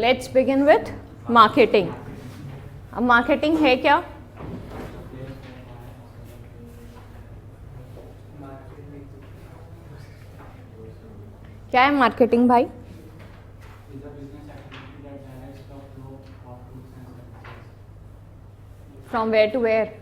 Let's begin with marketing. अब marketing है क्या? क्या है मार्केटिंग भाई? From where to where,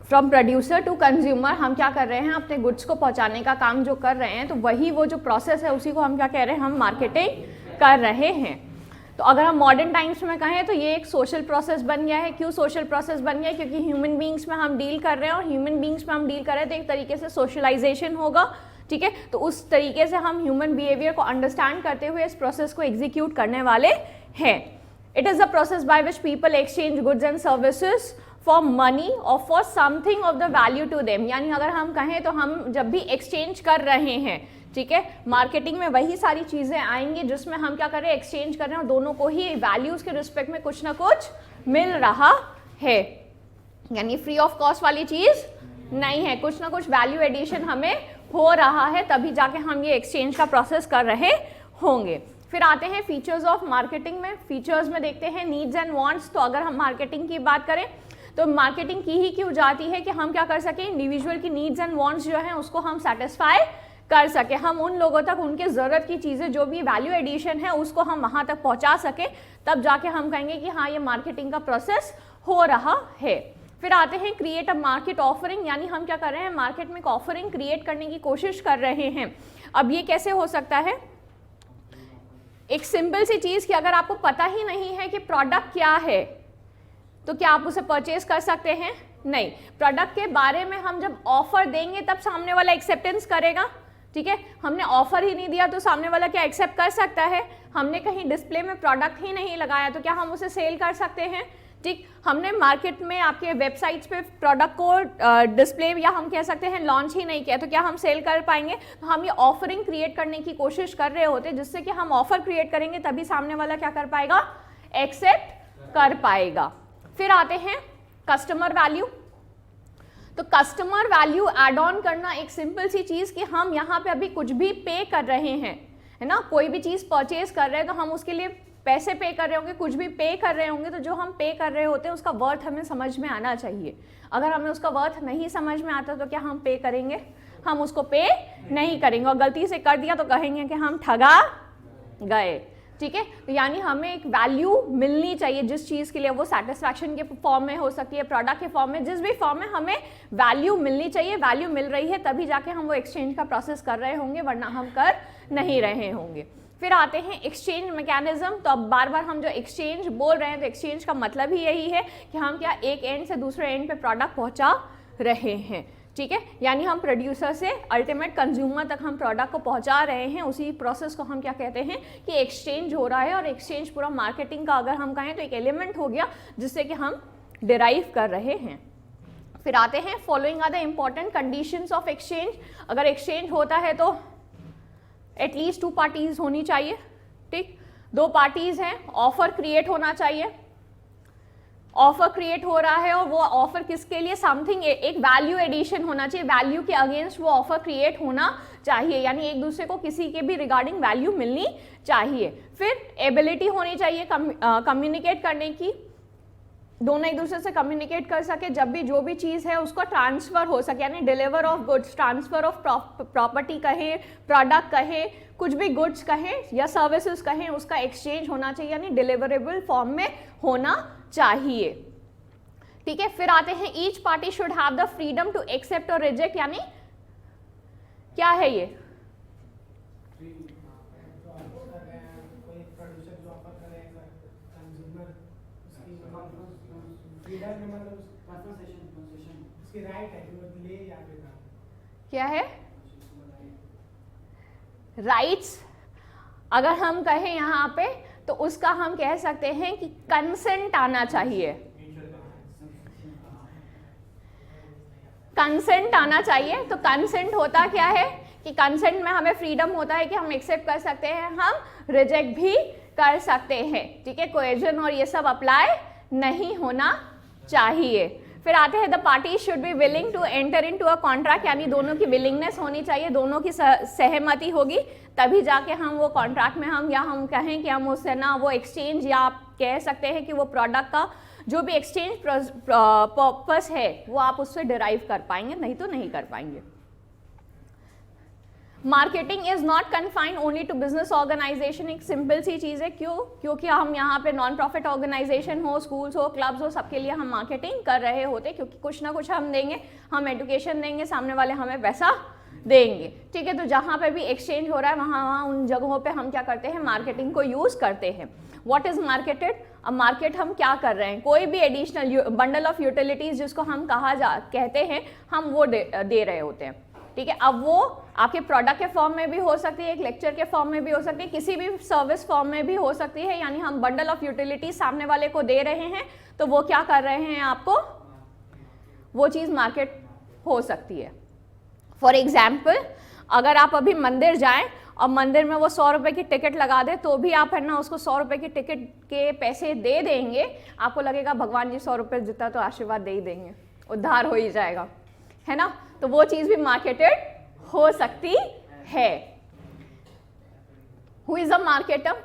from producer to consumer. हम क्या कर रहे हैं, अपने गुड्स को पहुंचाने का काम जो कर रहे हैं, तो वही वो जो प्रोसेस है उसी को हम क्या कह रहे हैं, हम मार्केटिंग कर रहे हैं। तो अगर हम मॉडर्न टाइम्स में कहें तो ये एक सोशल प्रोसेस बन गया है। क्यों सोशल प्रोसेस बन गया है? क्योंकि ह्यूमन बींग्स में हम डील कर रहे हैं, और ह्यूमन बींग्स में हम डील कर रहे हैं तो एक तरीके से सोशलाइजेशन होगा, ठीक है। तो उस तरीके से हम ह्यूमन बिहेवियर को अंडरस्टैंड करते हुए इस प्रोसेस को एग्जीक्यूट करने वाले हैं। It is the process by which people exchange goods and services for money और for something of the value to them. यानी अगर हम कहें तो हम जब भी एक्सचेंज कर रहे हैं, ठीक है, मार्केटिंग में वही सारी चीज़ें आएंगी जिसमें हम क्या कर रहे हैं, एक्सचेंज कर रहे हैं, और दोनों को ही वैल्यूज़ के रिस्पेक्ट में कुछ ना कुछ मिल रहा है। यानी फ्री ऑफ कॉस्ट वाली चीज़ नहीं है, कुछ ना कुछ वैल्यू एडिशन हमें हो रहा है, तभी जाके हम ये एक्सचेंज का प्रोसेस कर रहे होंगे। फिर आते हैं फीचर्स ऑफ मार्केटिंग में। फीचर्स में देखते हैं नीड्स एंड वांट्स। तो अगर हम मार्केटिंग की बात करें तो मार्केटिंग की ही क्यों जाती है कि हम क्या कर सकें, इंडिविजुअल की नीड्स एंड वांट्स जो है उसको हम सेटिस्फाई कर सके, हम उन लोगों तक उनके ज़रूरत की चीज़ें जो भी वैल्यू एडिशन है उसको हम वहाँ तक पहुँचा सके, तब जाके हम कहेंगे कि हाँ ये मार्केटिंग का प्रोसेस हो रहा है। फिर आते हैं क्रिएट अ मार्केट ऑफरिंग। यानी हम क्या कर रहे हैं, मार्केट में एक ऑफरिंग क्रिएट करने की कोशिश कर रहे हैं। अब ये कैसे हो सकता है? एक सिंपल सी चीज़ कि अगर आपको पता ही नहीं है कि प्रोडक्ट क्या है तो क्या आप उसे परचेज कर सकते हैं? नहीं। प्रोडक्ट के बारे में हम जब ऑफर देंगे तब सामने वाला एक्सेप्टेंस करेगा, ठीक है। हमने ऑफर ही नहीं दिया तो सामने वाला क्या एक्सेप्ट कर सकता है? हमने कहीं डिस्प्ले में प्रोडक्ट ही नहीं लगाया तो क्या हम उसे सेल कर सकते हैं? ठीक, हमने मार्केट में आपके वेबसाइट्स पे प्रोडक्ट को डिस्प्ले या हम कह सकते हैं लॉन्च ही नहीं किया तो क्या हम सेल कर पाएंगे? तो हम ये ऑफरिंग क्रिएट करने की कोशिश कर रहे होते, जिससे कि हम ऑफर क्रिएट करेंगे तभी सामने वाला क्या कर पाएगा, एक्सेप्ट कर पाएगा। फिर आते हैं कस्टमर वैल्यू। तो कस्टमर वैल्यू एड ऑन करना एक सिंपल सी चीज़ कि हम यहाँ पे अभी कुछ भी पे कर रहे हैं, है ना, कोई भी चीज़ परचेज कर रहे हैं तो हम उसके लिए पैसे पे कर रहे होंगे, कुछ भी पे कर रहे होंगे, तो जो हम पे कर रहे होते हैं उसका वर्थ हमें समझ में आना चाहिए। अगर हमें उसका वर्थ नहीं समझ में आता तो क्या हम पे करेंगे? हम उसको पे नहीं करेंगे, और गलती से कर दिया तो कहेंगे कि हम ठगा गए, ठीक है। तो यानी हमें एक वैल्यू मिलनी चाहिए जिस चीज़ के लिए, वो सेटिस्फैक्शन के फॉर्म में हो सकती है, प्रोडक्ट के फॉर्म में, जिस भी फॉर्म में हमें वैल्यू मिलनी चाहिए। वैल्यू मिल रही है तभी जाके हम वो एक्सचेंज का प्रोसेस कर रहे होंगे, वरना हम कर नहीं रहे होंगे। फिर आते हैं एक्सचेंज मैकेनिज्म। तो अब बार बार हम जो एक्सचेंज बोल रहे हैं तो एक्सचेंज का मतलब ही यही है कि हम क्या एक एंड से दूसरे एंड पे प्रोडक्ट पहुंचा रहे हैं, ठीक है। यानी हम प्रोड्यूसर से अल्टीमेट कंज्यूमर तक हम प्रोडक्ट को पहुंचा रहे हैं। उसी प्रोसेस को हम क्या कहते हैं कि एक्सचेंज हो रहा है, और एक्सचेंज पूरा मार्केटिंग का अगर हम कहें तो एक एलिमेंट हो गया जिससे कि हम डिराइव कर रहे हैं। फिर आते हैं following are the important conditions of exchange. अगर एक्सचेंज होता है तो एटलीस्ट 2 पार्टीज होनी चाहिए, ठीक। 2 पार्टीज हैं, ऑफर क्रिएट होना चाहिए, ऑफर क्रिएट हो रहा है, और वो ऑफर किसके लिए, समथिंग, एक वैल्यू एडिशन होना चाहिए, वैल्यू के अगेंस्ट वो ऑफर क्रिएट होना चाहिए, यानी एक दूसरे को किसी के भी रिगार्डिंग वैल्यू मिलनी चाहिए। फिर एबिलिटी होनी चाहिए कम्युनिकेट करने की, दोनों एक दूसरे से कम्युनिकेट कर सके, जब भी जो भी चीज़ है उसको ट्रांसफ़र हो सके, यानी deliver of goods, transfer of property कहें, प्रोडक्ट कहें, कुछ भी गुड्स कहें या सर्विसेज कहें, उसका एक्सचेंज होना चाहिए, यानी डिलीवरेबल फॉर्म में होना चाहिए, ठीक है। फिर आते हैं each party should have the freedom to accept और रिजेक्ट। यानी क्या है ये, क्या है राइट्स? अगर हम कहें यहाँ पे तो उसका हम कह सकते हैं कि कंसेंट आना चाहिए, कंसेंट आना चाहिए। तो कंसेंट होता क्या है कि कंसेंट में हमें फ्रीडम होता है कि हम एक्सेप्ट कर सकते हैं, हम रिजेक्ट भी कर सकते हैं, ठीक है। कोएजन और ये सब अप्लाई नहीं होना चाहिए। फिर आते हैं the party should be willing to enter into a contract, यानी दोनों की विलिंगनेस होनी चाहिए, दोनों की सहमति होगी, तभी जाके हम वो कॉन्ट्रैक्ट में हम या हम कहें कि हम उससे ना वो एक्सचेंज, या आप कह सकते हैं कि वो प्रोडक्ट का जो भी एक्सचेंज पर्पस है वो आप उससे डिराइव कर पाएंगे, नहीं तो नहीं कर पाएंगे। Marketing is not confined only to business organization, एक सिंपल सी चीज़ है, क्यों? क्योंकि हम यहाँ पे नॉन प्रॉफिट ऑर्गेनाइजेशन हो, स्कूल्स हो, क्लब्स हो, सबके लिए हम मार्केटिंग कर रहे होते, क्योंकि कुछ ना कुछ हम देंगे, हम एजुकेशन देंगे, सामने वाले हमें पैसा देंगे, ठीक है। तो जहाँ पे भी एक्सचेंज हो रहा है वहाँ उन जगहों पे हम क्या करते हैं, मार्केटिंग को यूज़ करते हैं। What is marketed? अब मार्केट हम क्या कर रहे हैं, कोई भी एडिशनल बंडल ऑफ यूटिलिटीज जिसको हम कहते हैं, हम वो दे रहे होते हैं, ठीक है। अब वो आपके प्रोडक्ट के फॉर्म में भी हो सकती है, एक लेक्चर के फॉर्म में भी हो सकती है, किसी भी सर्विस फॉर्म में भी हो सकती है, यानी हम बंडल ऑफ यूटिलिटीज सामने वाले को दे रहे हैं, तो वो क्या कर रहे हैं, आपको वो चीज़ मार्केट हो सकती है। फॉर एग्जाम्पल, अगर आप अभी मंदिर जाएं और मंदिर में वो 100 रुपये की टिकट लगा दे, तो भी आप है ना उसको 100 रुपये की टिकट के पैसे दे देंगे, आपको लगेगा भगवान जी 100 रुपये जितना तो आशीर्वाद दे ही देंगे, उद्धार हो ही जाएगा, है ना। तो वो चीज़ भी मार्केटेड हो सकती है। Who is a marketer?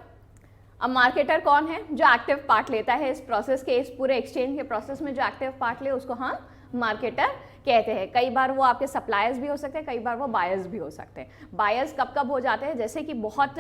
अब मार्केटर कौन है? जो एक्टिव पार्ट लेता है इस प्रोसेस के, इस पूरे एक्सचेंज के प्रोसेस में जो एक्टिव पार्ट ले उसको हम मार्केटर कहते हैं। कई बार वो आपके सप्लायर्स भी हो सकते हैं, कई बार वो बायर्स भी हो सकते हैं। बायर्स कब कब हो जाते हैं, जैसे कि बहुत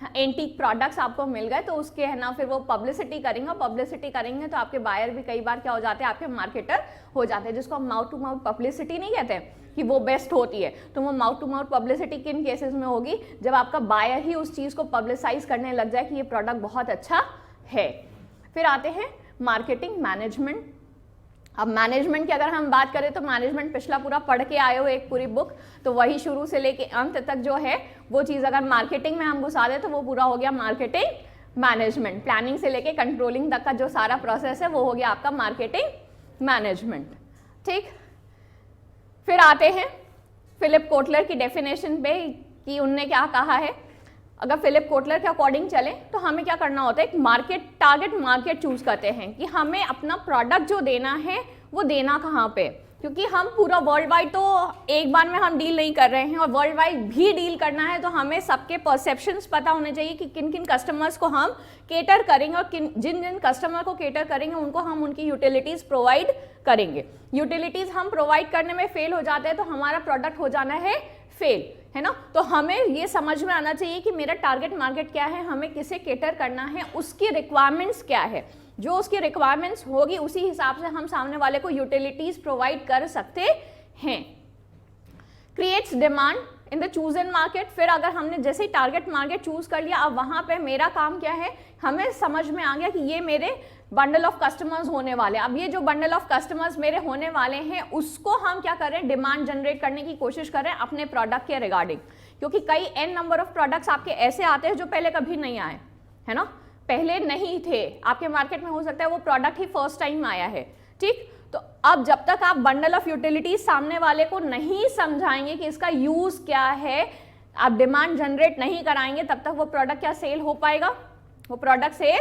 एंटीक प्रोडक्ट्स आपको मिल गए, तो उसके है ना फिर वो पब्लिसिटी करेंगे, और पब्लिसिटी करेंगे तो आपके बायर भी कई बार क्या हो जाते हैं, आपके मार्केटर हो जाते हैं, जिसको हम माउथ टू माउथ पब्लिसिटी नहीं कहते कि वो बेस्ट होती है। तो वो माउथ टू माउथ पब्लिसिटी किन केसेस में होगी, जब आपका बायर ही उस चीज़ को पब्लिसाइज करने लग जाए कि ये प्रोडक्ट बहुत अच्छा है। फिर आते हैं मार्केटिंग मैनेजमेंट। अब मैनेजमेंट की अगर हम बात करें तो मैनेजमेंट पिछला पूरा पढ़ के आए हो एक पूरी बुक, तो वही शुरू से लेके अंत तक जो है वो चीज़ अगर मार्केटिंग में हम घुसा दें तो वो पूरा हो गया मार्केटिंग मैनेजमेंट। प्लानिंग से लेके कंट्रोलिंग तक का जो सारा प्रोसेस है वो हो गया आपका मार्केटिंग मैनेजमेंट, ठीक। फिर आते हैं फिलिप कोटलर की डेफिनेशन पे कि उनने क्या कहा है। अगर फिलिप कोटलर के अकॉर्डिंग चले तो हमें क्या करना होता है, एक मार्केट, टारगेट मार्केट चूज करते हैं कि हमें अपना प्रोडक्ट जो देना है वो देना कहाँ पे, क्योंकि हम पूरा वर्ल्ड वाइड तो एक बार में हम डील नहीं कर रहे हैं, और वर्ल्ड वाइड भी डील करना है तो हमें सबके परसेप्शंस पता होने चाहिए कि किन किन कस्टमर्स को हम केटर करेंगे, और जिन जिन कस्टमर को केटर करेंगे उनको हम उनकी यूटिलिटीज़ प्रोवाइड करेंगे। यूटिलिटीज़ हम प्रोवाइड करने में फेल हो जाते हैं तो हमारा प्रोडक्ट हो जाना है फेल, है ना। तो हमें ये समझ में आना चाहिए कि मेरा टारगेट मार्केट क्या है, हमें किसे केटर करना है, उसकी रिक्वायरमेंट्स क्या है, जो उसकी रिक्वायरमेंट्स होगी उसी हिसाब से हम सामने वाले को यूटिलिटीज प्रोवाइड कर सकते हैं। Creates demand in the chosen market. फिर अगर हमने जैसे ही टारगेट मार्केट चूज कर लिया, अब वहां पे मेरा काम क्या है, हमें समझ में आ गया कि ये मेरे बंडल ऑफ कस्टमर्स होने वाले। अब ये जो बंडल ऑफ कस्टमर्स मेरे होने वाले हैं उसको हम क्या कर रहे हैं, डिमांड जनरेट करने की कोशिश कर रहे हैं अपने प्रोडक्ट के रिगार्डिंग, क्योंकि कई एन नंबर ऑफ प्रोडक्ट्स आपके ऐसे आते हैं जो पहले कभी नहीं आए, है ना, पहले नहीं थे आपके मार्केट में, हो सकता है वो प्रोडक्ट ही फर्स्ट टाइम आया है, ठीक। तो अब जब तक आप बंडल ऑफ यूटिलिटी सामने वाले को नहीं समझाएंगे कि इसका यूज क्या है, आप डिमांड जनरेट नहीं कराएंगे, तब तक वो प्रोडक्ट क्या सेल हो पाएगा, वो प्रोडक्ट सेल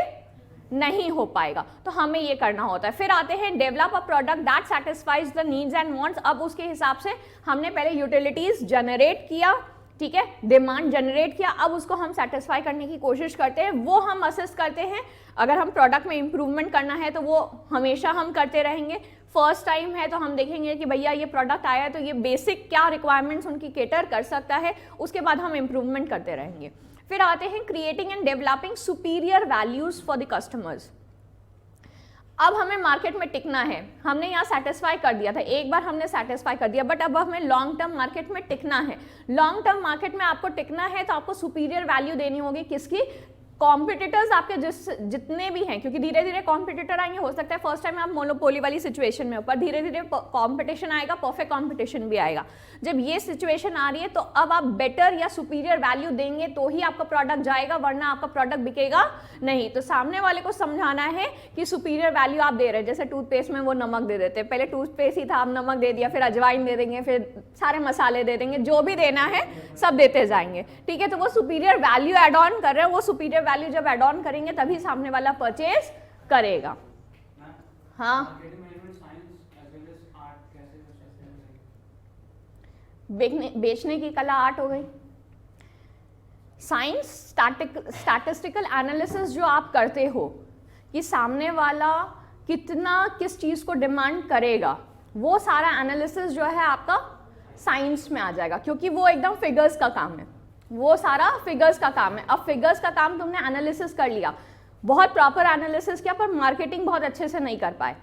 नहीं हो पाएगा। तो हमें ये करना होता है। फिर आते हैं develop a product that satisfies the needs and wants. अब उसके हिसाब से हमने पहले यूटिलिटीज जनरेट किया, ठीक है, डिमांड जनरेट किया, अब उसको हम सेटिस्फाई करने की कोशिश करते हैं, वो हम असेस करते हैं। अगर हम प्रोडक्ट में इंप्रूवमेंट करना है तो वो हमेशा हम करते रहेंगे। फर्स्ट टाइम है तो हम देखेंगे कि भैया ये प्रोडक्ट आया है तो ये बेसिक क्या रिक्वायरमेंट्स उनकी केटर कर सकता है, उसके बाद हम इंप्रूवमेंट करते रहेंगे। फिर आते हैं creating and developing superior values for the customers. अब हमें मार्केट में टिकना है, हमने यहाँ सेटिस्फाई कर दिया था, एक बार हमने सेटिस्फाई कर दिया, बट अब हमें लॉन्ग टर्म मार्केट में टिकना है। लॉन्ग टर्म मार्केट में आपको टिकना है तो आपको सुपीरियर वैल्यू देनी होगी, किसकी, कॉम्पिटिटर्स आपके जितने भी हैं, क्योंकि धीरे धीरे कॉम्पिटिटर आएंगे। हो सकता है फर्स्ट टाइम आप मोनोपोली वाली सिचुएशन में हो, पर धीरे धीरे कॉम्पिटिशन आएगा, परफेक्ट कॉम्पिटिशन भी आएगा। जब ये सिचुएशन आ रही है तो अब आप बेटर या सुपीरियर वैल्यू देंगे तो ही आपका प्रोडक्ट जाएगा, वरना आपका प्रोडक्ट बिकेगा नहीं। तो सामने वाले को समझाना है कि सुपीरियर वैल्यू आप दे रहे हैं। जैसे टूथपेस्ट में वो नमक दे देते हैं, पहले टूथपेस्ट ही था, अब नमक दे दिया, फिर अजवाइन दे देंगे, फिर सारे मसाले दे देंगे, जो भी देना है सब देते जाएंगे, ठीक है। तो वो सुपीरियर वैल्यू एड ऑन कर रहे हैं, वो सुपीरियर वैल्यू जब एड ऑन करेंगे तभी सामने वाला परचेज करेगा। हाँ बेचने की कला आर्ट हो गई। साइंस स्टैटिस्टिकल एनालिसिस जो आप करते हो कि सामने वाला कितना किस चीज़ को डिमांड करेगा, वो सारा एनालिसिस जो है आपका साइंस में आ जाएगा, क्योंकि वो एकदम फिगर्स का काम है, वो सारा फिगर्स का काम है। अब फिगर्स का काम तुमने एनालिसिस कर लिया, बहुत प्रॉपर एनालिसिस किया, पर मार्केटिंग बहुत अच्छे से नहीं कर पाए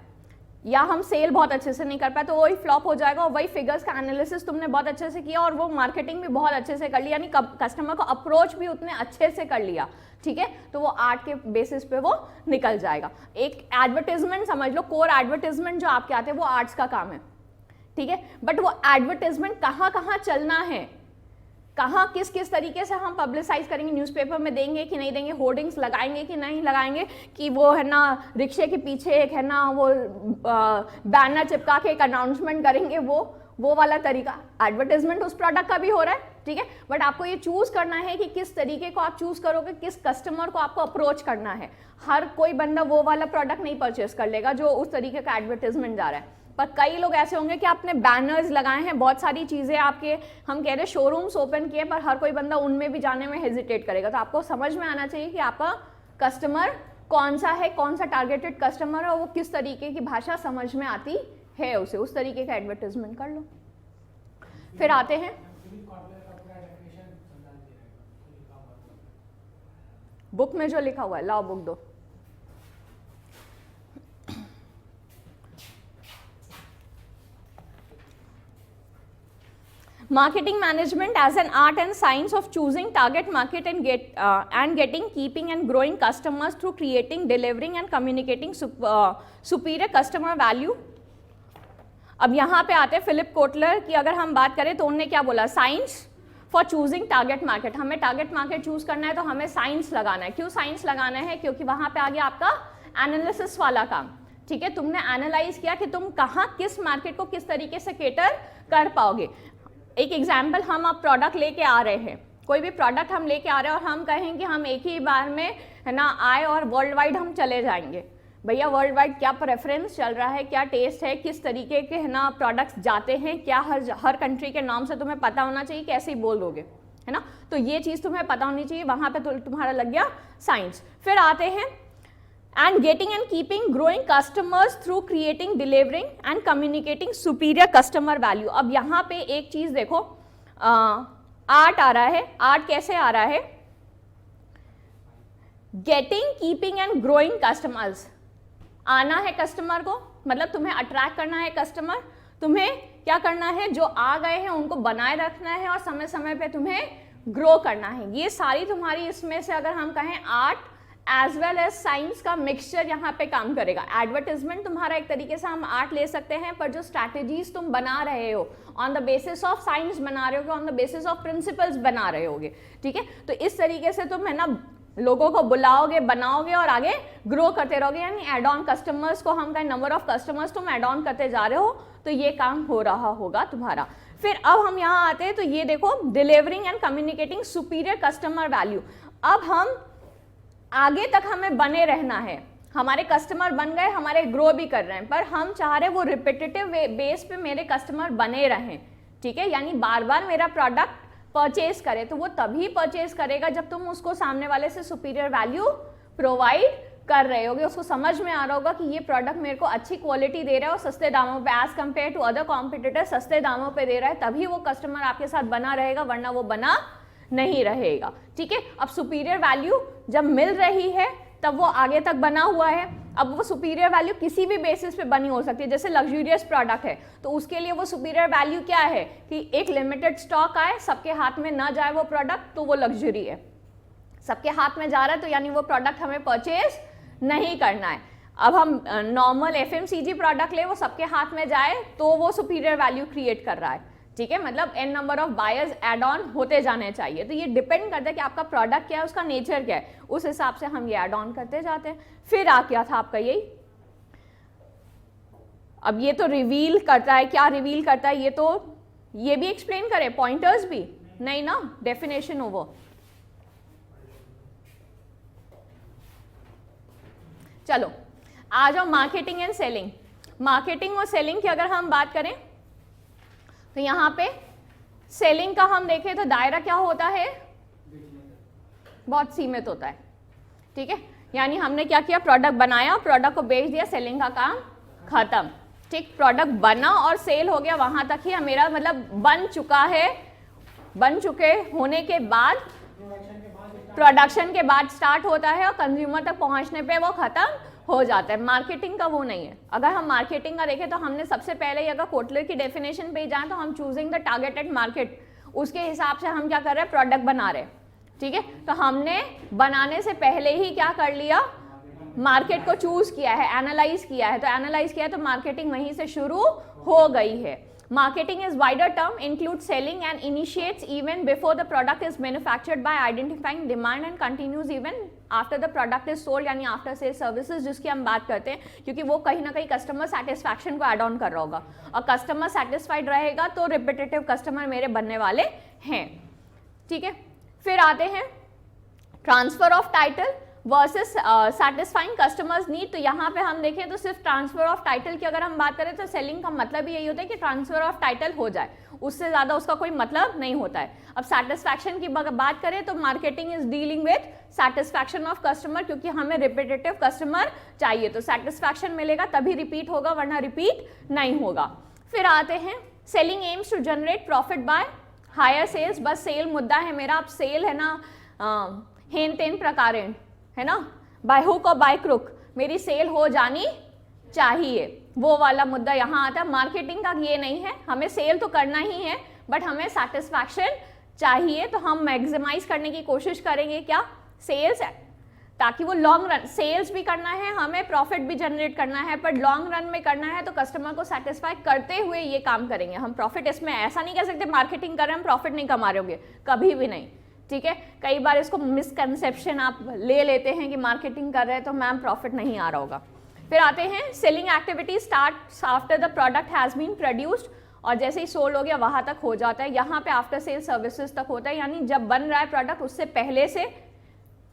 या हम सेल बहुत अच्छे से नहीं कर पाए, तो वही फ्लॉप हो जाएगा। और वही फिगर्स का एनालिसिस तुमने बहुत अच्छे से किया और वो मार्केटिंग भी बहुत अच्छे से कर लिया, यानी कस्टमर को अप्रोच भी उतने अच्छे से कर लिया, ठीक है, तो वो आर्ट के बेसिस पे वो निकल जाएगा। एक एडवर्टाइजमेंट समझ लो, कोर एडवर्टाइजमेंट जो आपके आते हैं वो आर्ट्स का काम है, ठीक है, बट वो एडवर्टाइजमेंट कहाँ कहाँ चलना है, कहाँ किस किस तरीके से हम पब्लिसाइज करेंगे, न्यूज़पेपर में देंगे कि नहीं देंगे, होर्डिंग्स लगाएंगे कि नहीं लगाएंगे, कि वो है ना रिक्शे के पीछे एक है ना वो बैनर चिपका के एक अनाउंसमेंट करेंगे, वो वाला तरीका एडवर्टाइजमेंट उस प्रोडक्ट का भी हो रहा है, ठीक है, बट आपको ये चूज करना है कि किस तरीके को आप चूज करोगे, किस कस्टमर को आपको अप्रोच करना है। हर कोई बंदा वो वाला प्रोडक्ट नहीं परचेस कर लेगा जो उस तरीके का एडवर्टाइजमेंट जा रहा है, पर कई लोग ऐसे होंगे कि आपने बैनर्स लगाए हैं, बहुत सारी चीज़ें आपके, हम कह रहे शोरूम्स ओपन किए, पर हर कोई बंदा उनमें भी जाने में हेजिटेट करेगा। तो आपको समझ में आना चाहिए कि आपका कस्टमर कौन सा है, कौन सा टारगेटेड कस्टमर है, और वो किस तरीके की भाषा समझ में आती है, उसे उस तरीके का एडवर्टाइजमेंट कर लो। फिर आते हैं बुक में जो लिखा हुआ है, लाओ बुक दो। Marketing management as an art and science of choosing target market and getting, keeping and growing customers through creating, delivering and communicating superior customer value। अब यहाँ पे आते हैं फिलिप कोटलर की, अगर हम बात करें तो उन्होंने क्या बोला, science for choosing target market. हमें टारगेट मार्केट चूज करना है तो हमें साइंस लगाना है। क्यों साइंस लगाना है? क्योंकि वहाँ पे आ गया आपका एनालिसिस वाला काम, ठीक है, तुमने एनालाइज किया कि तुम कहाँ किस मार्केट को किस तरीके से केटर कर पाओगे। एक एग्जाम्पल, हम अब प्रोडक्ट लेके आ रहे हैं, कोई भी प्रोडक्ट हम लेके आ रहे हैं और हम कहें कि हम एक ही बार में है ना आए और वर्ल्ड वाइड हम चले जाएंगे। भैया वर्ल्ड वाइड क्या प्रेफरेंस चल रहा है, क्या टेस्ट है, किस तरीके के है ना प्रोडक्ट्स जाते हैं, क्या हर कंट्री के नाम से तुम्हें पता होना चाहिए, कैसे ही बोल दोगे, है ना, तो ये चीज़ तुम्हें पता होनी चाहिए। वहाँ पे तो तुम्हारा लग गया साइंस। फिर आते हैं and getting and keeping growing customers through creating, delivering and communicating superior customer value। अब यहाँ पे एक चीज देखो, आर्ट आ रहा है, आर्ट कैसे आ रहा है, getting, keeping and growing customers। आना है कस्टमर को, मतलब तुम्हें अट्रैक्ट करना है कस्टमर, तुम्हें क्या करना है, जो आ गए हैं उनको बनाए रखना है और समय समय पे तुम्हें ग्रो करना है। ये सारी तुम्हारी इसमें से अगर हम कहें art as well as science का मिक्सचर यहाँ पे काम करेगा। एडवर्टाइजमेंट तुम्हारा एक तरीके से हम आर्ट ले सकते हैं, पर जो स्ट्रैटेजीज तुम बना रहे हो on the basis of science बना रहे होगे, on the basis of principles बना रहे होगे, ठीक है, तो इस तरीके से तुम है ना लोगों को बुलाओगे, बनाओगे और आगे ग्रो करते रहोगे। यानी एड ऑन कस्टमर्स को हम कहें, नंबर ऑफ कस्टमर्स तुम एड ऑन करते जा रहे हो, तो ये काम हो रहा होगा तुम्हारा। फिर अब हम यहाँ आते हैं, तो ये देखो delivering and communicating superior customer value. अब हम आगे तक हमें बने रहना है, हमारे कस्टमर बन गए, हमारे ग्रो भी कर रहे हैं, पर हम चाह रहे वो रिपीटेटिव बेस पे मेरे कस्टमर बने रहें, ठीक है, यानी बार बार मेरा प्रोडक्ट परचेज करे। तो वो तभी परचेज करेगा जब तुम उसको सामने वाले से सुपीरियर वैल्यू प्रोवाइड कर रहे होगे, उसको समझ में आ रहा होगा कि ये प्रोडक्ट मेरे को अच्छी क्वालिटी दे रहा है और सस्ते दामों पे, as compare to other competitor सस्ते दामों पे दे रहा है, तभी वो कस्टमर आपके साथ बना रहेगा, वरना वो बना नहीं रहेगा, ठीक है। अब सुपीरियर वैल्यू जब मिल रही है तब वो आगे तक बना हुआ है। अब वो सुपीरियर वैल्यू किसी भी बेसिस पे बनी हो सकती है, जैसे लग्जूरियस प्रोडक्ट है तो उसके लिए वो सुपीरियर वैल्यू क्या है कि एक लिमिटेड स्टॉक आए, सबके हाथ में ना जाए वो प्रोडक्ट, तो वो लग्जरी है। सबके हाथ में जा रहा है तो यानी वो प्रोडक्ट हमें परचेज नहीं करना है। अब हम नॉर्मल FMCG प्रोडक्ट ले, वो सबके हाथ में जाए तो वो सुपीरियर वैल्यू क्रिएट कर रहा है, ठीक है, मतलब n number of buyers add on होते जाने चाहिए। तो ये डिपेंड करता है कि आपका प्रोडक्ट क्या है, उसका नेचर क्या है, उस हिसाब से हम ये एड ऑन करते जाते हैं। फिर आ क्या था आपका यही, अब ये तो रिवील करता है, क्या रिवील करता है, ये तो ये भी एक्सप्लेन करें, पॉइंटर्स भी नहीं ना, डेफिनेशन हो वो। चलो आ जाओ मार्केटिंग एंड सेलिंग। मार्केटिंग और सेलिंग की अगर हम बात करें तो यहाँ पे सेलिंग का हम देखें तो दायरा क्या होता है, बहुत सीमित होता है, ठीक है। यानी हमने क्या किया, प्रोडक्ट बनाया, प्रोडक्ट को बेच दिया, सेलिंग का काम खत्म, ठीक। प्रोडक्ट बना और सेल हो गया, वहां तक ही मेरा मतलब बन चुका है, बन चुके होने के बाद प्रोडक्शन के बाद स्टार्ट होता है और कंज्यूमर तक पहुंचने पे वो खत्म हो जाता है। मार्केटिंग का वो नहीं है। अगर हम मार्केटिंग का देखें तो हमने सबसे पहले अगर कोटलर की डेफिनेशन पे जाएं तो हम चूजिंग द टारगेटेड मार्केट, उसके हिसाब से हम क्या कर रहे हैं, प्रोडक्ट बना रहे हैं, ठीक है। तो हमने बनाने से पहले ही क्या कर लिया, मार्केट को चूज किया है, एनालाइज किया है, तो एनालाइज किया है तो मार्केटिंग वहीं से शुरू हो गई है। Marketing is wider term, includes selling and initiates even before the product is manufactured by identifying demand and continues even after the product is sold, यानी after sales services जिसकी हम बात करते हैं, क्योंकि वो कहीं ना कहीं कस्टमर सेटिस्फैक्शन को एड ऑन कर रहा होगा और कस्टमर सेटिस्फाइड रहेगा तो रिपीटेटिव कस्टमर मेरे बनने वाले हैं, ठीक है। फिर आते हैं transfer of title versus satisfying customers need. तो यहाँ पे हम देखें तो सिर्फ ट्रांसफर ऑफ टाइटल की अगर हम बात करें तो सेलिंग का मतलब यही होता है कि ट्रांसफर ऑफ टाइटल हो जाए, उससे ज़्यादा उसका कोई मतलब नहीं होता है। अब सेटिस्फैक्शन की बात करें तो marketing is dealing with satisfaction of customer, क्योंकि हमें रिपीटेटिव कस्टमर चाहिए, तो सेटिस्फैक्शन मिलेगा तभी रिपीट होगा, वरना रिपीट नहीं होगा। फिर आते हैं selling aims to generate profit by higher sales. बस सेल मुद्दा है मेरा, अब सेल है ना हेन तेन प्रकार है ना, बाय हुक और बाय क्रुक मेरी सेल हो जानी चाहिए, वो वाला मुद्दा यहाँ आता है। मार्केटिंग का ये नहीं है, हमें सेल तो करना ही है बट हमें सेटिस्फैक्शन चाहिए, तो हम मैक्सिमाइज करने की कोशिश करेंगे क्या, सेल्स, ताकि वो लॉन्ग रन, सेल्स भी करना है हमें, प्रॉफिट भी जनरेट करना है, पर लॉन्ग रन में करना है तो कस्टमर को सेटिस्फाई करते हुए ये काम करेंगे हम। प्रॉफिट इसमें ऐसा नहीं कह सकते मार्केटिंग कर रहे हैं हम प्रॉफिट नहीं कमा रहे होंगे, कभी भी नहीं, ठीक है। कई बार इसको मिसकंसेप्शन आप ले लेते हैं कि मार्केटिंग कर रहे हैं तो मैम प्रॉफिट नहीं आ रहा होगा। फिर आते हैं selling activity start after the product has been produced, और जैसे ही सोल्ड हो गया वहाँ तक हो जाता है। यहाँ पे आफ्टर सेल सर्विसेज तक होता है, यानी जब बन रहा है प्रोडक्ट उससे पहले से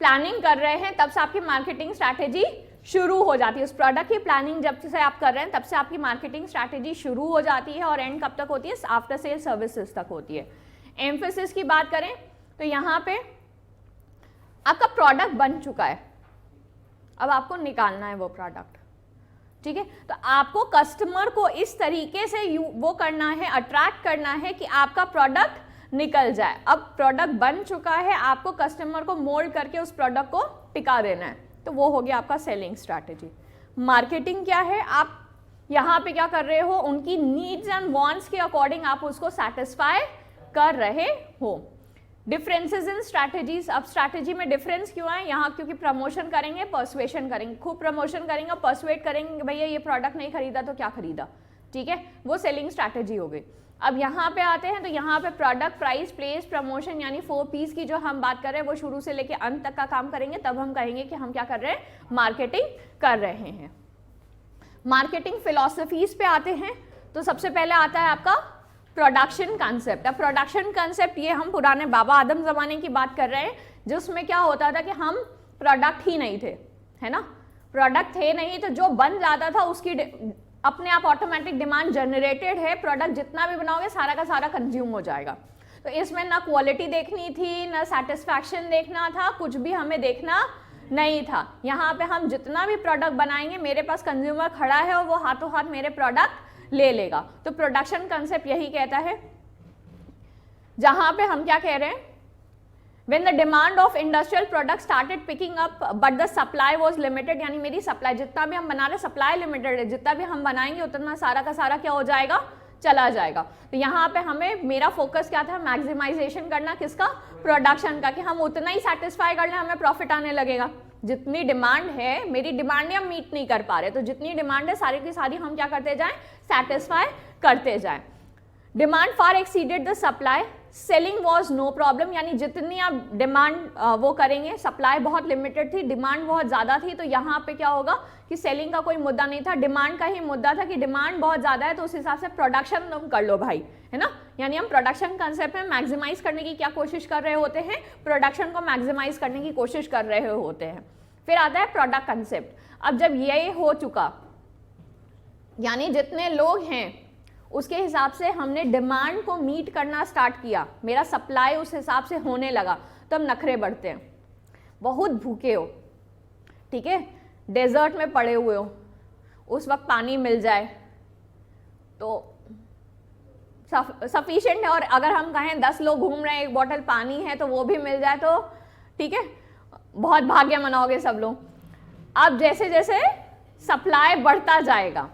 प्लानिंग कर रहे हैं तब से आपकी मार्केटिंग स्ट्रैटेजी शुरू हो जाती है। उस प्रोडक्ट की प्लानिंग जब से आप कर रहे हैं तब से आपकी मार्केटिंग स्ट्रैटेजी शुरू हो जाती है, और एंड कब तक होती है, आफ्टर सेल सर्विसेज तक होती है। एम्फेसिस की बात करें तो यहाँ पे आपका प्रोडक्ट बन चुका है, अब आपको निकालना है वो प्रोडक्ट, ठीक है। तो आपको कस्टमर को इस तरीके से वो करना है, अट्रैक्ट करना है कि आपका प्रोडक्ट निकल जाए। अब प्रोडक्ट बन चुका है, आपको कस्टमर को मोल्ड करके उस प्रोडक्ट को टिका देना है, तो वो हो गया आपका सेलिंग स्ट्रैटेजी। मार्केटिंग क्या है, आप यहाँ पे क्या कर रहे हो, उनकी नीड्स एंड वांट्स के अकॉर्डिंग आप उसको सेटिस्फाई कर रहे हो। डिफरेंसेस इन स्ट्रैटेजीज, अब स्ट्रैटेजी में डिफरेंस क्यों है यहाँ, क्योंकि प्रमोशन करेंगे, पर्सुएशन करेंगे, खूब प्रमोशन करेंगे और पर्सुएट करेंगे भैया ये प्रोडक्ट नहीं खरीदा तो क्या खरीदा, ठीक है, वो सेलिंग स्ट्रैटेजी हो गई। अब यहाँ पे आते हैं तो यहाँ पे प्रोडक्ट, प्राइस, प्लेस, प्रमोशन, यानी 4 P's की जो हम बात कर रहे हैं वो शुरू से लेके अंत तक का काम करेंगे, तब हम कहेंगे कि हम क्या कर रहे हैं, मार्केटिंग कर रहे हैं। मार्केटिंग फिलॉसफीज पे आते हैं तो सबसे पहले आता है आपका प्रोडक्शन कंसेप्ट। अब प्रोडक्शन कंसेप्ट ये हम पुराने बाबा आदम ज़माने की बात कर रहे हैं, जिसमें क्या होता था कि हम प्रोडक्ट ही नहीं थे, है ना, प्रोडक्ट थे नहीं, तो जो बन जाता था उसकी अपने आप ऑटोमेटिक डिमांड जनरेटेड है, प्रोडक्ट जितना भी बनाओगे सारा का सारा कंज्यूम हो जाएगा। तो इसमें ना क्वालिटी देखनी थी, ना सेटिस्फैक्शन देखना था, कुछ भी हमें देखना नहीं था। यहाँ पे हम जितना भी प्रोडक्ट बनाएंगे मेरे पास कंज्यूमर खड़ा है और वो हाथों हाथ मेरे प्रोडक्ट ले लेगा। तो प्रोडक्शन कंसेप्ट यही कहता है, जहां पे हम क्या कह रहे हैं, when the demand of industrial products started picking up but the supply was limited, यानी मेरी सप्लाई, जितना भी हम बना रहे सप्लाई लिमिटेड है, जितना भी हम बनाएंगे उतना सारा का सारा क्या हो जाएगा, चला जाएगा। तो यहाँ पे हमें, मेरा फोकस क्या था, मैक्सिमाइजेशन करना, किसका, प्रोडक्शन का, कि हम उतना ही सेटिस्फाई कर लें हमें प्रॉफिट आने लगेगा। जितनी डिमांड है, मेरी डिमांड हम मीट नहीं कर पा रहे, तो जितनी डिमांड है सारी की सारी हम क्या करते जाएं, सेटिस्फाई करते जाएं। Demand far exceeded the supply, selling was no problem, यानी जितनी आप डिमांड वो करेंगे, सप्लाई बहुत लिमिटेड थी, डिमांड बहुत ज़्यादा थी, तो यहाँ पे क्या होगा कि सेलिंग का कोई मुद्दा नहीं था, डिमांड का ही मुद्दा था कि डिमांड बहुत ज़्यादा है तो उस हिसाब से प्रोडक्शन तुम कर लो भाई, है ना। यानी हम प्रोडक्शन कंसेप्ट में मैक्सिमाइज करने की क्या कोशिश कर रहे होते हैं, प्रोडक्शन को मैक्सिमाइज करने की कोशिश कर रहे होते हैं। फिर आता है प्रोडक्ट कंसेप्ट। अब जब ये हो चुका, यानी जितने लोग हैं उसके हिसाब से हमने डिमांड को मीट करना स्टार्ट किया, मेरा सप्लाई उस हिसाब से होने लगा, तो अब नखरे बढ़ते हैं। बहुत भूखे हो, ठीक है, डेजर्ट में पड़े हुए हो, उस वक्त पानी मिल जाए तो सफिशिएंट है, और अगर हम कहें 10 लोग घूम रहे हैं, एक बोतल पानी है तो वो भी मिल जाए तो ठीक है, बहुत भाग्य मनाओगे सब लोग। अब जैसे जैसे सप्लाई बढ़ता जाएगा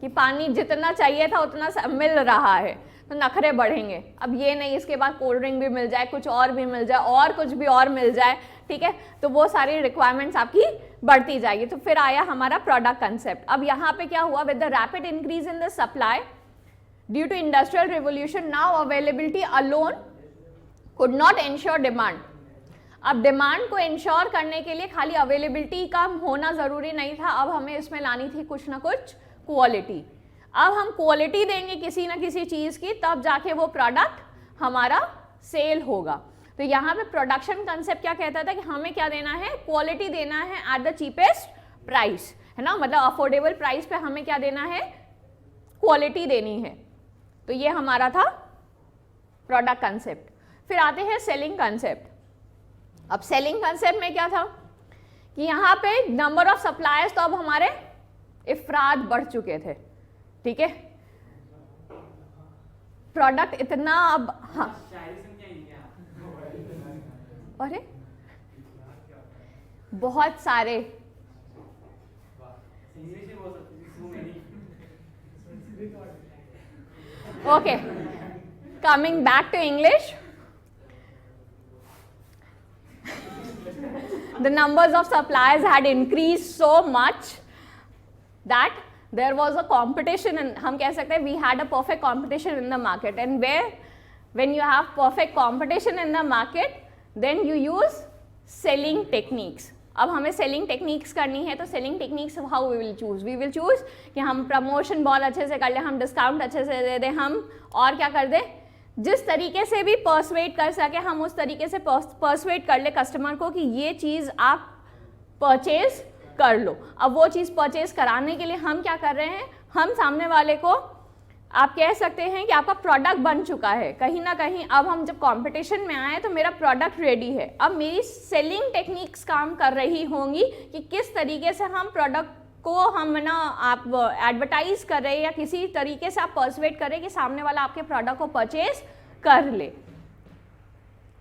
कि पानी जितना चाहिए था उतना मिल रहा है, तो नखरे बढ़ेंगे। अब ये नहीं इसके बाद कोल्ड ड्रिंक भी मिल जाए, कुछ और भी मिल जाए, और कुछ भी और मिल जाए, ठीक है, तो वो सारी रिक्वायरमेंट्स आपकी बढ़ती जाएगी। तो फिर आया हमारा प्रोडक्ट कंसेप्ट। अब यहाँ पे क्या हुआ, with the rapid increase in the supply due to industrial revolution, now availability alone could not ensure demand. अब डिमांड को इंश्योर करने के लिए खाली अवेलेबिलिटी का होना जरूरी नहीं था, अब हमें इसमें लानी थी कुछ ना कुछ क्वालिटी। अब हम क्वालिटी देंगे किसी ना किसी चीज की, तब जाके वो प्रोडक्ट हमारा सेल होगा। तो यहाँ पे प्रोडक्शन कंसेप्ट क्या कहता था कि हमें क्या देना है, क्वालिटी देना है एट द चीपेस्ट प्राइस, है ना, मतलब अफोर्डेबल प्राइस पे हमें क्या देना है, क्वालिटी देनी है। तो ये हमारा था प्रोडक्ट कंसेप्ट। फिर आते हैं सेलिंग कंसेप्ट। अब सेलिंग कंसेप्ट में क्या था कि यहाँ पे नंबर ऑफ सप्लायर्स तो अब हमारे इफराद बढ़ चुके थे, ठीक है, प्रोडक्ट इतना अब, हाँ, अरे बहुत सारे, okay, coming back to English, the numbers of suppliers had increased so much that there was a competition, and हम कह सकते हैं we had a perfect competition in the market, and when you have perfect competition in the market then you use selling techniques। अब हमें selling techniques करनी है, तो selling techniques how we will choose कि हम प्रमोशन बहुत अच्छे से कर लें, हम डिस्काउंट अच्छे से दे दें, हम और क्या कर दें, जिस तरीके से भी पर्सुएट कर सके हम उस तरीके से पर्सुएट कर ले कस्टमर को कि ये चीज़ आप परचेज कर लो। अब वो चीज़ परचेज कराने के लिए हम क्या कर रहे हैं, हम सामने वाले को, आप कह सकते हैं कि आपका प्रोडक्ट बन चुका है कहीं ना कहीं, अब हम जब कंपटीशन में आए तो मेरा प्रोडक्ट रेडी है, अब मेरी सेलिंग टेक्निक्स काम कर रही होंगी कि किस तरीके से हम प्रोडक्ट को हम ना आप एडवर्टाइज कर रहे हैं या किसी तरीके से आप पर्सुएट करें कि सामने वाला आपके प्रोडक्ट को परचेज कर ले।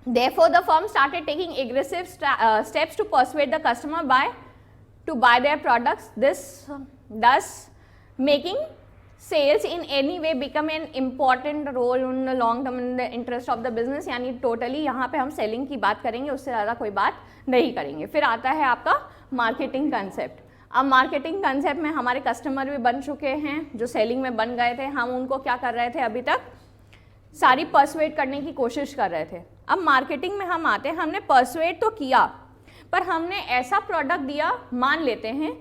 Therefore, the firm started taking aggressive steps to persuade the customer to buy their products. This thus making sales in any way become an important role in the long term in the interest of the business। यानी totally यहाँ पे हम selling की बात करेंगे, उससे ज़्यादा कोई बात नहीं करेंगे। फिर आता है आपका मार्केटिंग कंसेप्ट। अब मार्केटिंग कंसेप्ट में हमारे कस्टमर भी बन चुके हैं जो सेलिंग में बन गए थे, हम उनको क्या कर रहे थे, अभी तक सारी पर्सुएट करने की कोशिश कर रहे थे। अब मार्केटिंग में हम आते हैं, हमने पर्सुएट तो किया पर हमने ऐसा प्रोडक्ट दिया, मान लेते हैं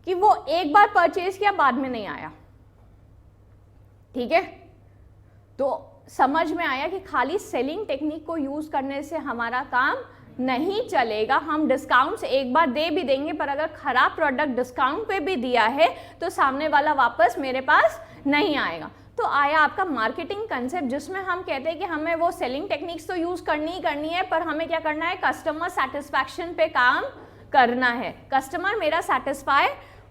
कि वो एक बार परचेज किया बाद में नहीं आया, ठीक है, तो समझ में आया कि खाली सेलिंग टेक्निक को यूज करने से हमारा काम नहीं चलेगा। हम डिस्काउंट्स एक बार दे भी देंगे पर अगर खराब प्रोडक्ट डिस्काउंट पे भी दिया है तो सामने वाला वापस मेरे पास नहीं आएगा। तो आया आपका मार्केटिंग कंसेप्ट, जिसमें हम कहते हैं कि हमें वो सेलिंग टेक्निक्स तो यूज करनी ही करनी है पर हमें क्या करना है, कस्टमर सेटिस्फैक्शन पे काम करना है। कस्टमर मेरा सेटिस्फाई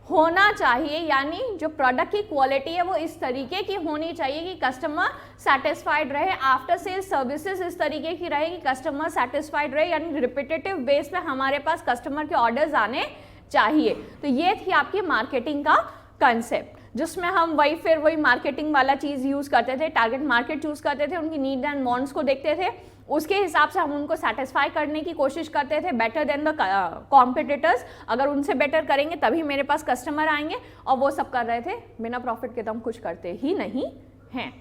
होना चाहिए, यानी जो प्रोडक्ट की क्वालिटी है वो इस तरीके की होनी चाहिए कि कस्टमर सेटिस्फाइड रहे। आफ्टर सेल सर्विसेज इस तरीके की रहे कि कस्टमर सेटिस्फाइड रहे, यानी रिपीटेटिव बेस पे हमारे पास कस्टमर के ऑर्डर्स आने चाहिए। तो ये थी आपकी मार्केटिंग का कंसेप्ट, जिसमें हम वही मार्केटिंग वाला चीज़ यूज़ करते थे, टारगेट मार्केट चूज़ करते थे, उनकी नीड एंड वांट्स को देखते थे, उसके हिसाब से हम उनको सेटिस्फाई करने की कोशिश करते थे बेटर देन द कॉम्पिटिटर्स। अगर उनसे बेटर करेंगे तभी मेरे पास कस्टमर आएंगे, और वो सब कर रहे थे बिना प्रॉफिट के तो हम कुछ करते ही नहीं हैं।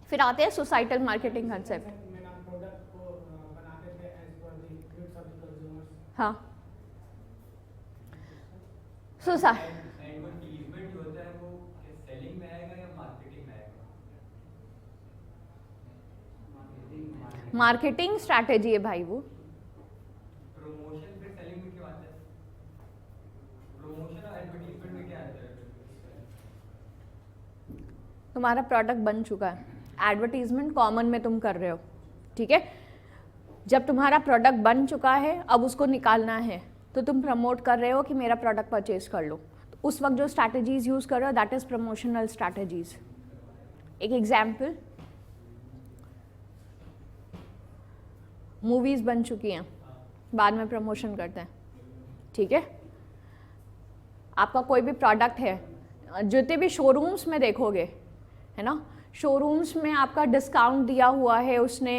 फिर आते हैं सोसाइटल मार्केटिंग कंसेप्ट। हाँ, मार्केटिंग स्ट्रैटेजी है भाई, वो प्रमोशन फिर सेलिंग में क्यों आता है? प्रमोशन और एडवर्टाइजमेंट में क्या आता है? तुम्हारा प्रोडक्ट बन चुका है, एडवर्टीजमेंट कॉमन में तुम कर रहे हो, ठीक है। जब तुम्हारा प्रोडक्ट बन चुका है, अब उसको निकालना है, तो तुम प्रमोट कर रहे हो कि मेरा प्रोडक्ट परचेज कर लो। तो उस वक्त जो स्ट्रैटेजीज यूज कर रहे हो दैट इज प्रमोशनल स्ट्रैटेजीज। एक एग्जाम्पल, मूवीज बन चुकी हैं, बाद में प्रमोशन करते हैं, ठीक है। आपका कोई भी प्रोडक्ट है, जितने भी शोरूम्स में देखोगे, है ना, शोरूम्स में आपका डिस्काउंट दिया हुआ है, उसने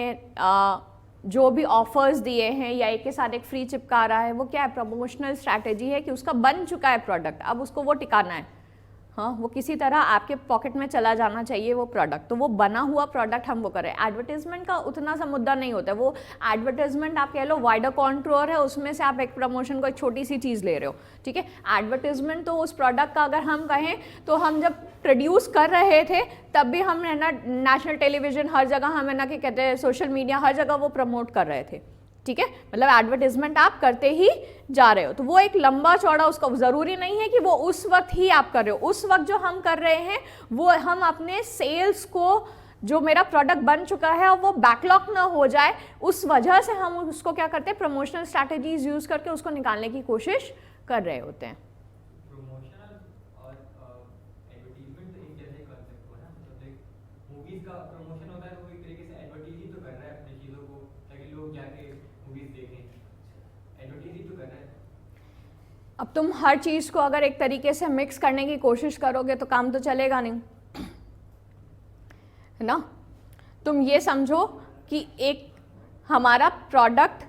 जो भी ऑफर्स दिए हैं या एक के साथ एक फ्री चिपका रहा है, वो क्या है, प्रमोशनल स्ट्रैटेजी है कि उसका बन चुका है प्रोडक्ट, अब उसको वो टिकाना है। हाँ, वो किसी तरह आपके पॉकेट में चला जाना चाहिए वो प्रोडक्ट, तो वो बना हुआ प्रोडक्ट हम वो करें। एडवर्टीजमेंट का उतना सा मुद्दा नहीं होता है, वो एडवर्टीजमेंट आप कह लो वाइडर कॉन्ट्रोर है, उसमें से आप एक प्रमोशन को एक छोटी सी चीज़ ले रहे हो, ठीक है। एडवर्टीजमेंट तो उस प्रोडक्ट का अगर हम कहें तो हम जब प्रोड्यूस कर रहे थे तब भी हम है ना नेशनल टेलीविजन हर जगह हम है ना कि कहते हैं सोशल मीडिया हर जगह वो प्रमोट कर रहे थे, ठीक है। मतलब एडवर्टीजमेंट आप करते ही जा रहे हो, तो वो एक लंबा चौड़ा, उसका ज़रूरी नहीं है कि वो उस वक्त ही आप कर रहे हो। उस वक्त जो हम कर रहे हैं वो हम अपने सेल्स को, जो मेरा प्रोडक्ट बन चुका है और वो बैकलॉग ना हो जाए, उस वजह से हम उसको क्या करते हैं, प्रमोशनल स्ट्रैटेजीज यूज करके उसको निकालने की कोशिश कर रहे होते हैं। प्रमोशनल और एडवर्टीजमेंट एक जैसे कॉन्सेप्ट हो ना, मतलब मूवीज का प्रमोशन होता है तो वो एक तरीके से एडवर्टीज ही तो कर रहा है अपनी चीज़ों को, ताकि लोग जाके मूवीज देखें, एडवर्टीज ही तो कर रहा है। अब तुम हर चीज़ को अगर एक तरीके से मिक्स करने की कोशिश करोगे तो काम तो चलेगा नहीं, है ना। तुम ये समझो कि एक हमारा प्रोडक्ट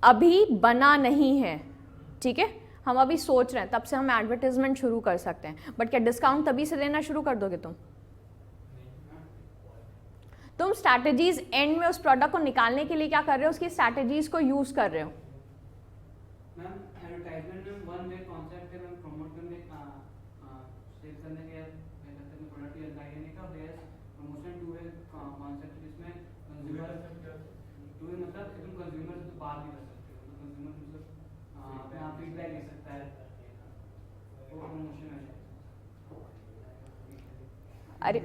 अभी बना नहीं है, ठीक है, हम अभी सोच रहे हैं, तब से हम एडवर्टीजमेंट शुरू कर सकते हैं, बट क्या डिस्काउंट तभी से देना शुरू कर दोगे तुम स्ट्रैटेजीज एंड में उस प्रोडक्ट को निकालने के लिए क्या कर रहे हो, उसकी स्ट्रैटेजीज को यूज कर रहे हो। मैम एडवर्टाइजमेंट में वन वे कॉन्सेप्ट है, मैम प्रमोट करने सेल करने के प्रोडक्ट या लगाने का, where promotion two way concept जिसमें कंज्यूमर टू वे मतलब तुम कंज्यूमर से तो बात भी कर सकते हो, तो कंज्यूमर मतलब अपना फीडबैक ले सकता है, वो प्रमोशन है। अरे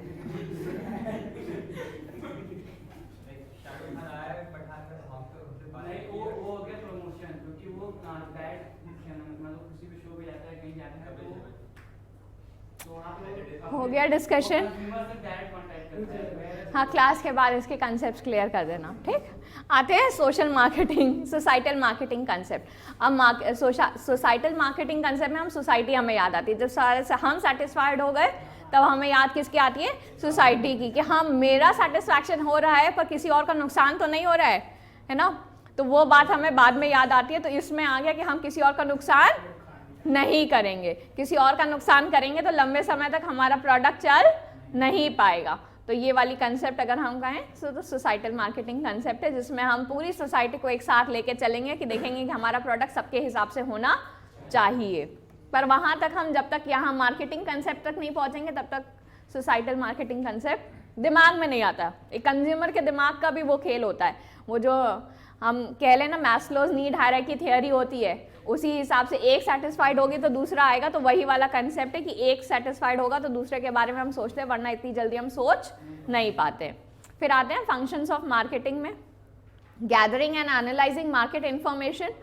शाहरुख खान आया है पठान में, हम तो उनसे बात नहीं, वो हो गया प्रमोशन, क्योंकि वो डायरेक्ट मतलब किसी भी शो पे जाता है, कहीं जाता है, तो वहाँ पे हो गया डिस्कशन। कंज्यूमर से डायरेक्ट कांटेक्ट करता है। हाँ, क्लास के बाद इसके कंसेप्ट क्लियर कर देना, ठीक। आते हैं social marketing, societal marketing concept. अब सोसाइटल मार्केटिंग कंसेप्ट में हम सोसाइटी हमें याद आती है, जब सारे से हम सेटिस्फाइड हो गए तब हमें याद किसकी आती है, सोसाइटी की, कि हम मेरा सेटिस्फैक्शन हो रहा है पर किसी और का नुकसान तो नहीं हो रहा है ना, तो वो बात हमें बाद में याद आती है। तो इसमें आ गया कि हम किसी और का नुकसान नहीं करेंगे, किसी और का नुकसान करेंगे तो लंबे समय तक हमारा प्रोडक्ट चल नहीं पाएगा। तो ये वाली कंसेप्ट अगर हम कहें तो सोसाइटल मार्केटिंग कंसेप्ट है, जिसमें हम पूरी सोसाइटी को एक साथ लेके चलेंगे कि देखेंगे कि हमारा प्रोडक्ट सबके हिसाब से होना चाहिए। पर वहाँ तक हम जब तक यहाँ मार्केटिंग कंसेप्ट तक नहीं पहुँचेंगे तब तक सोसाइटल मार्केटिंग कंसेप्ट दिमाग में नहीं आता। एक कंज्यूमर के दिमाग का भी वो खेल होता है, वो जो हम कह लें ना मैस्लोज नीड हायरार्की थियरी होती है, उसी हिसाब से एक सेटिस्फाइड होगी तो दूसरा आएगा। तो वही वाला कंसेप्ट है कि एक सेटिस्फाइड होगा तो दूसरे के बारे में हम सोचते हैं, वरना इतनी जल्दी हम सोच नहीं पाते। फिर आते हैं फंक्शंस ऑफ मार्केटिंग में, gathering and analysing market information.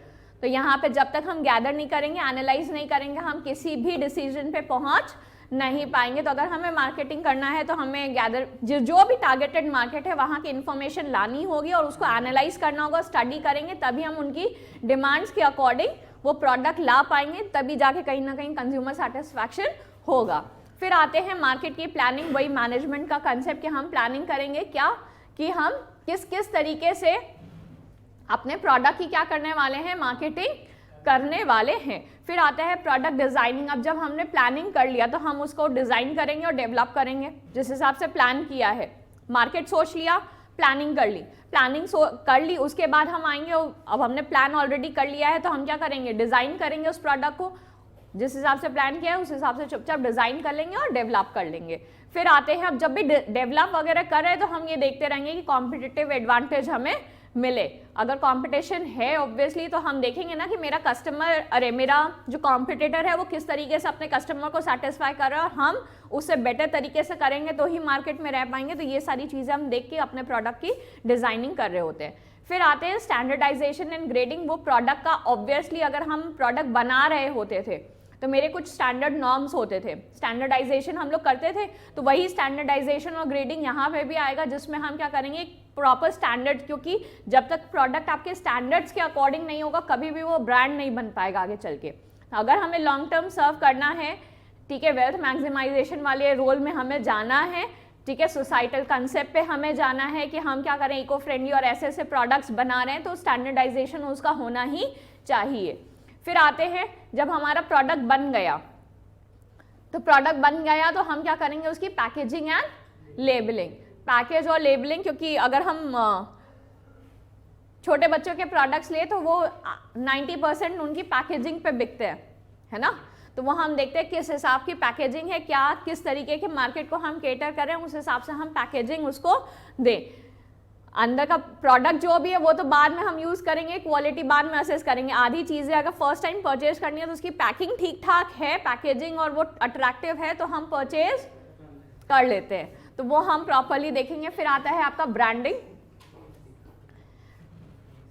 तो यहाँ पे जब तक हम गैदर नहीं करेंगे, एनालाइज नहीं करेंगे, हम किसी भी डिसीजन पे पहुँच नहीं पाएंगे। तो अगर हमें मार्केटिंग करना है तो हमें गैदर जो भी टारगेटेड मार्केट है वहाँ की इन्फॉर्मेशन लानी होगी और उसको एनालाइज करना होगा, स्टडी करेंगे, तभी हम उनकी डिमांड्स के अकॉर्डिंग वो प्रोडक्ट ला पाएंगे, तभी जाके कहीं ना कहीं कंज्यूमर सेटिस्फैक्शन होगा। फिर आते हैं मार्केट की प्लानिंग, वही मैनेजमेंट का कंसेप्ट कि हम प्लानिंग करेंगे क्या, कि हम किस किस तरीके से अपने प्रोडक्ट की क्या करने वाले हैं, मार्केटिंग करने वाले हैं। फिर आता है प्रोडक्ट डिज़ाइनिंग। अब जब हमने प्लानिंग कर लिया तो हम उसको डिज़ाइन करेंगे और डेवलप करेंगे जिस हिसाब से प्लान किया है। मार्केट सोच लिया, प्लानिंग कर ली, कर ली, उसके बाद हम आएंगे, अब हमने प्लान ऑलरेडी कर लिया है तो हम क्या करेंगे, डिज़ाइन करेंगे उस प्रोडक्ट को, जिस हिसाब से प्लान किया है उस हिसाब से चुपचाप डिज़ाइन कर लेंगे और डेवलप कर लेंगे। फिर आते हैं, अब जब भी डेवलप वगैरह कर रहे हैं तो हम ये देखते रहेंगे कि कॉम्पिटिटिव एडवांटेज हमें मिले। अगर कंपटीशन है ऑब्वियसली तो हम देखेंगे ना कि मेरा कस्टमर, अरे मेरा जो कॉम्पिटिटर है वो किस तरीके से अपने कस्टमर को सेटिस्फाई कर रहा है और हम उससे बेटर तरीके से करेंगे तो ही मार्केट में रह पाएंगे। तो ये सारी चीज़ें हम देख के अपने प्रोडक्ट की डिज़ाइनिंग कर रहे होते हैं। फिर आते हैं स्टैंडर्डाइजेशन एंड ग्रेडिंग। वो प्रोडक्ट का ऑब्वियसली अगर हम प्रोडक्ट बना रहे होते थे तो मेरे कुछ स्टैंडर्ड नॉर्म्स होते थे, स्टैंडर्डाइजेशन हम लोग करते थे, तो वही स्टैंडर्डाइजेशन और ग्रेडिंग यहाँ पे भी आएगा, जिसमें हम क्या करेंगे प्रॉपर स्टैंडर्ड, क्योंकि जब तक प्रोडक्ट आपके स्टैंडर्ड्स के अकॉर्डिंग नहीं होगा कभी भी वो ब्रांड नहीं बन पाएगा आगे चल के। अगर हमें लॉन्ग टर्म सर्व करना है, ठीक है, वेल्थ मैक्सिमाइजेशन वाले रोल में हमें जाना है, ठीक है, सोसाइटल कंसेप्ट पे हमें जाना है कि हम क्या करें, इको फ्रेंडली और ऐसे ऐसे प्रोडक्ट्स बना रहे हैं, तो स्टैंडर्डाइजेशन उसका होना ही चाहिए। फिर आते हैं जब हमारा प्रोडक्ट बन गया, तो प्रोडक्ट बन गया तो हम क्या करेंगे उसकी पैकेजिंग एंड लेबलिंग। पैकेज और लेबलिंग, क्योंकि अगर हम छोटे बच्चों के प्रोडक्ट्स ले तो वो 90% उनकी पैकेजिंग पे बिकते हैं, है ना। तो वो हम देखते हैं किस हिसाब की पैकेजिंग है, क्या किस तरीके के मार्केट को हम केटर करें, उस हिसाब से हम पैकेजिंग उसको दें। अंदर का प्रोडक्ट जो भी है वो तो बाद में हम यूज़ करेंगे, क्वालिटी बाद में असेस करेंगे। आधी चीज़ें अगर फर्स्ट टाइम परचेज करनी है तो उसकी पैकिंग ठीक ठाक है, पैकेजिंग और वो अट्रैक्टिव है तो हम परचेज कर लेते हैं, तो वो हम प्रॉपरली देखेंगे। फिर आता है आपका ब्रांडिंग।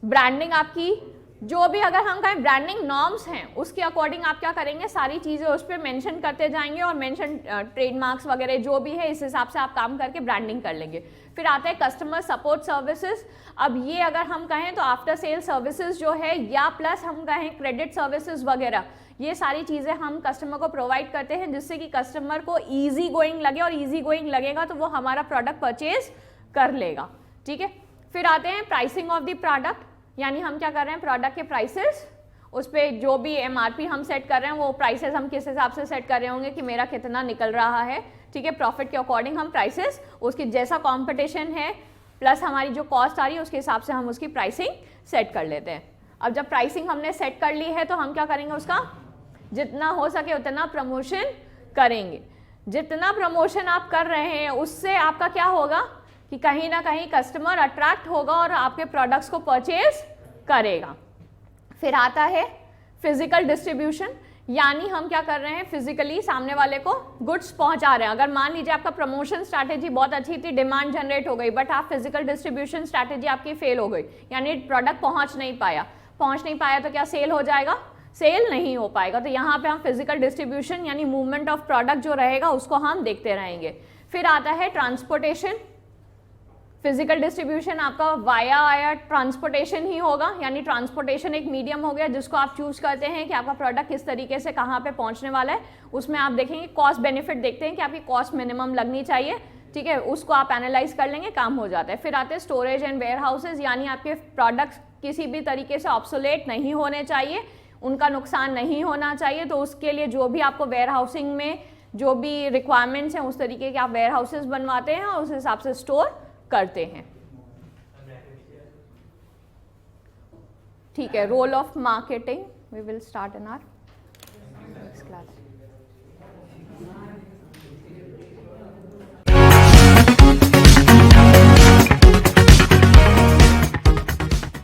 ब्रांडिंग आपकी जो भी अगर हम कहें ब्रांडिंग नॉर्म्स हैं उसके अकॉर्डिंग आप क्या करेंगे, सारी चीज़ें उस पर मेंशन करते जाएंगे और मेंशन ट्रेडमार्क्स वगैरह जो भी है इस हिसाब से आप काम करके ब्रांडिंग कर लेंगे। फिर आता है कस्टमर सपोर्ट सर्विसेज। अब ये अगर हम कहें तो आफ्टर सेल सर्विसेज जो है, या प्लस हम कहें क्रेडिट सर्विसेज वगैरह, ये सारी चीज़ें हम कस्टमर को प्रोवाइड करते हैं जिससे कि कस्टमर को ईजी गोइंग लगे, और ईजी गोइंग लगेगा तो वो हमारा प्रोडक्ट परचेज कर लेगा, ठीक है। फिर आते हैं प्राइसिंग ऑफ द प्रोडक्ट, यानी हम क्या कर रहे हैं प्रोडक्ट के प्राइसेस, उस पर जो भी MRP हम सेट कर रहे हैं वो प्राइसेस हम किस हिसाब से सेट कर रहे होंगे कि मेरा कितना निकल रहा है, ठीक है। प्रॉफिट के अकॉर्डिंग हम प्राइसेस उसकी जैसा कंपटीशन है प्लस हमारी जो कॉस्ट आ रही है उसके हिसाब से हम उसकी प्राइसिंग सेट कर लेते हैं। अब जब प्राइसिंग हमने सेट कर ली है तो हम क्या करेंगे, उसका जितना हो सके उतना प्रमोशन करेंगे। जितना प्रमोशन आप कर रहे हैं उससे आपका क्या होगा कि कहीं ना कहीं कस्टमर अट्रैक्ट होगा और आपके प्रोडक्ट्स को परचेज करेगा। फिर आता है फिजिकल डिस्ट्रीब्यूशन, यानी हम क्या कर रहे हैं फिजिकली सामने वाले को गुड्स पहुंचा रहे हैं। अगर मान लीजिए आपका प्रमोशन स्ट्रैटेजी बहुत अच्छी थी, डिमांड जनरेट हो गई, बट आप फिजिकल डिस्ट्रीब्यूशन स्ट्रैटेजी आपकी फेल हो गई, यानी प्रोडक्ट पहुंच नहीं पाया तो क्या सेल हो जाएगा, सेल नहीं हो पाएगा। तो यहाँ पे हम फिजिकल डिस्ट्रीब्यूशन यानी मूवमेंट ऑफ प्रोडक्ट जो रहेगा उसको हम देखते रहेंगे। फिर आता है ट्रांसपोर्टेशन। फिजिकल डिस्ट्रीब्यूशन आपका वाया ट्रांसपोर्टेशन ही होगा, यानी ट्रांसपोर्टेशन एक मीडियम हो गया जिसको आप चूज करते हैं कि आपका प्रोडक्ट किस तरीके से कहाँ पे पहुँचने वाला है। उसमें आप देखेंगे कॉस्ट बेनिफिट देखते हैं कि आपकी कॉस्ट मिनिमम लगनी चाहिए, ठीक है, उसको आप एनालाइज कर लेंगे, काम हो जाता है। फिर आते हैं स्टोरेज एंड वेयर हाउसेज, यानी आपके प्रोडक्ट्स किसी भी तरीके से ऑब्सोलेट नहीं होने चाहिए, उनका नुकसान नहीं होना चाहिए, तो उसके लिए जो भी आपको वेयर हाउसिंग में जो भी रिक्वायरमेंट्स हैं उस तरीके के आप वेयर हाउसेज बनवाते हैं और उस हिसाब से स्टोर करते हैं, ठीक है। Role of marketing we will start in our next class.